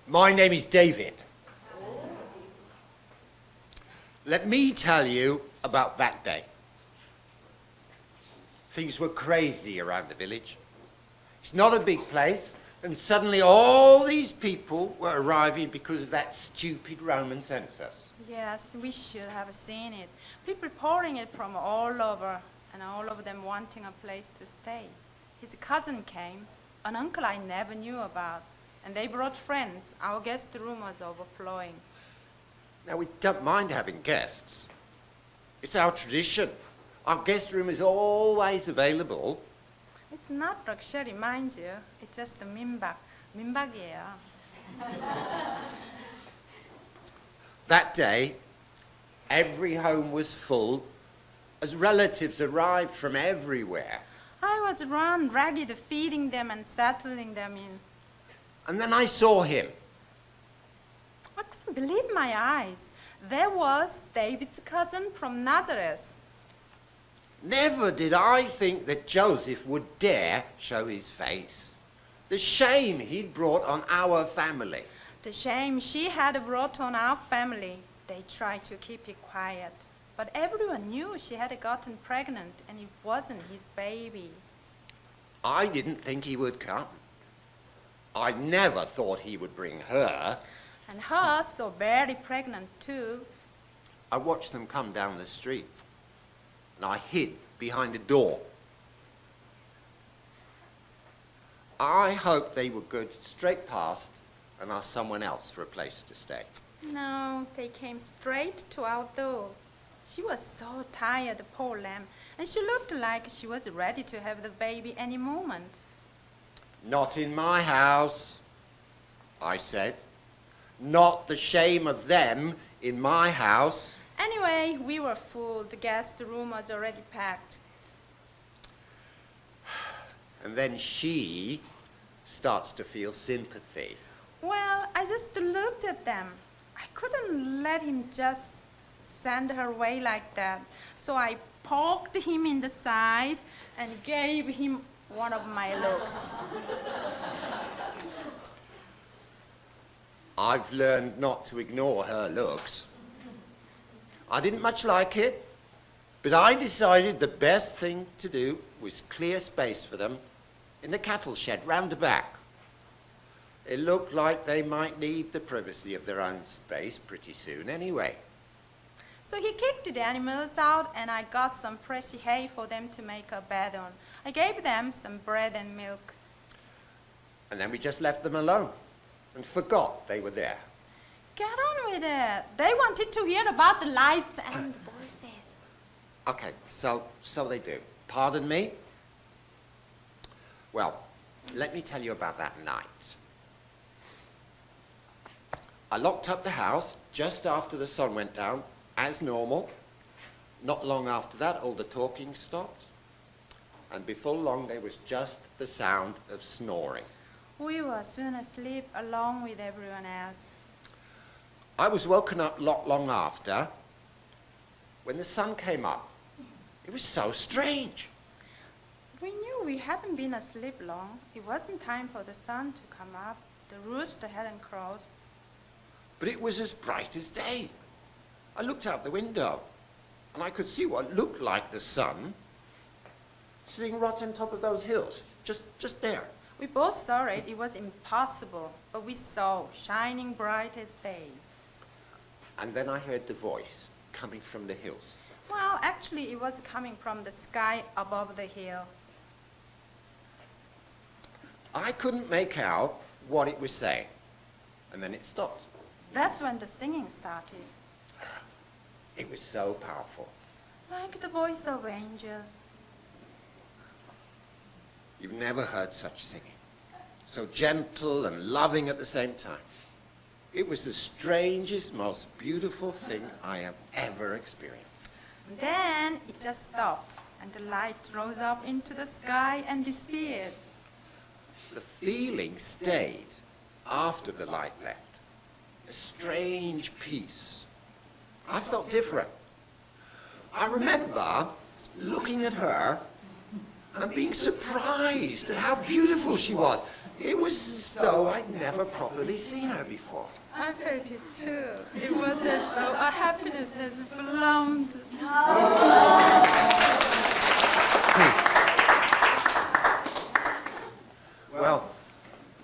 My name is David. Let me tell you about that day. Things were crazy around the village. It's not a big place, and suddenly all these people were arriving because of that stupid Roman census. Yes, we should have seen it. People pouring it from all over, and all of them wanting a place to stay. His cousin came, an uncle I never knew about, and they brought friends. Our guest room was overflowing. Now, we don't mind having guests. It's our tradition. Our guest room is always available. It's not luxury, mind you. It's just a 민박이에요. That day, every home was full as relatives arrived from everywhere. I was run ragged feeding them and settling them in. And then I saw him. I couldn't believe my eyes. There was David's cousin from Nazareth. Never did I think that Joseph would dare show his face. The shame he'd brought on our family. The shame she had brought on our family. They tried to keep it quiet. But everyone knew she had gotten pregnant and it wasn't his baby. I didn't think he would come. I never thought he would bring her. And her so barely pregnant too. I watched them come down the street, and I hid behind a door. I hoped they would go straight past and ask someone else for a place to stay. No, they came straight to our doors. She was so tired, poor lamb, and she looked like she was ready to have the baby any moment. Not in my house, I said. Not the shame of them in my house. Anyway, we were full. The guest room was already packed. And then she starts to feel sympathy. Well, I just looked at them. I couldn't let him just send her away like that. So I poked him in the side and gave him one of my looks. I've learned not to ignore her looks. I didn't much like it, but I decided the best thing to do was clear space for them in the cattle shed round the back. It looked like they might need the privacy of their own space pretty soon anyway. So he kicked the animals out and I got some fresh hay for them to make a bed on. I gave them some bread and milk. And then we just left them alone and forgot they were there. Get on with it. They wanted to hear about the lights and the voices. Okay, so they do. Pardon me? Well, let me tell you about that night. I locked up the house just after the sun went down, as normal. Not long after that, all the talking stopped. And before long, there was just the sound of snoring. We were soon asleep along with everyone else. I was woken up not long after when the sun came up. It was so strange. We knew we hadn't been asleep long. It wasn't time for the sun to come up. The rooster hadn't crowed. But it was as bright as day. I looked out the window and I could see what looked like the sun sitting right on top of those hills, just there. We both saw it. It was impossible, but we saw, shining bright as day. And then I heard the voice coming from the hills. Well, actually, it was coming from the sky above the hill. I couldn't make out what it was saying, and then it stopped. That's when the singing started. It was so powerful. Like the voice of angels. You've never heard such singing. So gentle and loving at the same time. It was the strangest, most beautiful thing I have ever experienced. Then it just stopped, and the light rose up into the sky and disappeared. The feeling stayed after the light left. A strange peace. I felt different. I remember looking at her and being surprised at how beautiful she was. It was as though I'd never properly seen her before. I felt it too. It was as though our happiness has bloomed. Well,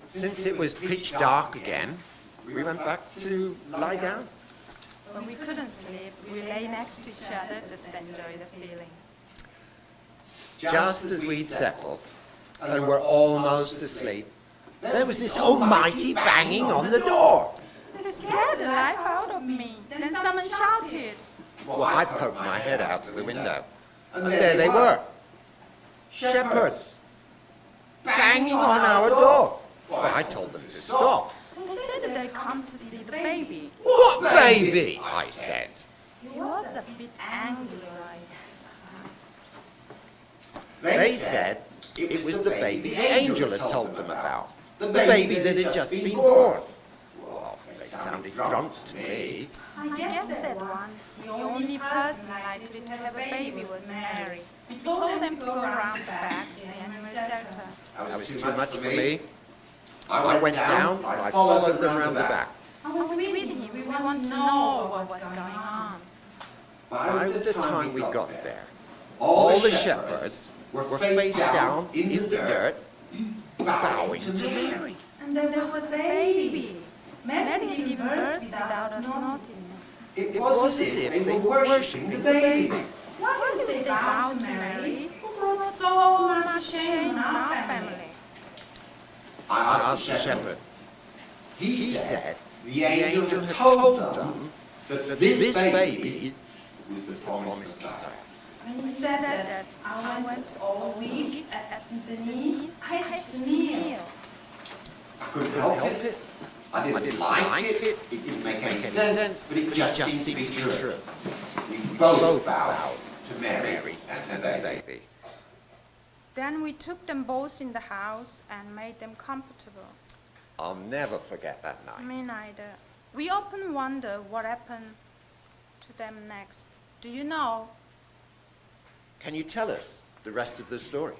since it was pitch dark again, we went back to lie down. When we couldn't sleep, we lay next to each other just to enjoy the feeling. Just as we'd settled and were almost asleep, there was this almighty banging on the door. It scared the life out of me. Then someone shouted. Well, I poked my head out of the window, and there they were. Shepherds, banging on our door. Well, I told them to stop. They said that they'd come to see the baby. What baby? I said. He was a bit angry, right? They said it was the baby the angel had told them about. The baby that had just been born. Well, they sounded drunk to me. I guess that once the only person likely to have a baby was Mary. We told them to go around back to the animal shelter. That was too much for me. I went down, I followed them around the back. I was with him. We want to know what was going on. By the time we got there, all the shepherds were face down in the dirt, bowing to Mary. And there was a baby. Mary gave birth without us noticing. It was as if they were worshipping the baby. Why did they bow to Mary, who brought so much shame in our family? I asked the shepherd. He said the angel had told them that this baby was the promised Messiah. When he said that, I went all weak at the knees. I had to kneel. I couldn't help it. I didn't like it. It didn't make any sense, but it just seemed to be true. We both bowed to Mary and the baby. Then we took them both in the house and made them comfortable. I'll never forget that night. Me neither. We often wonder what happened to them next. Do you know? Can you tell us the rest of the story?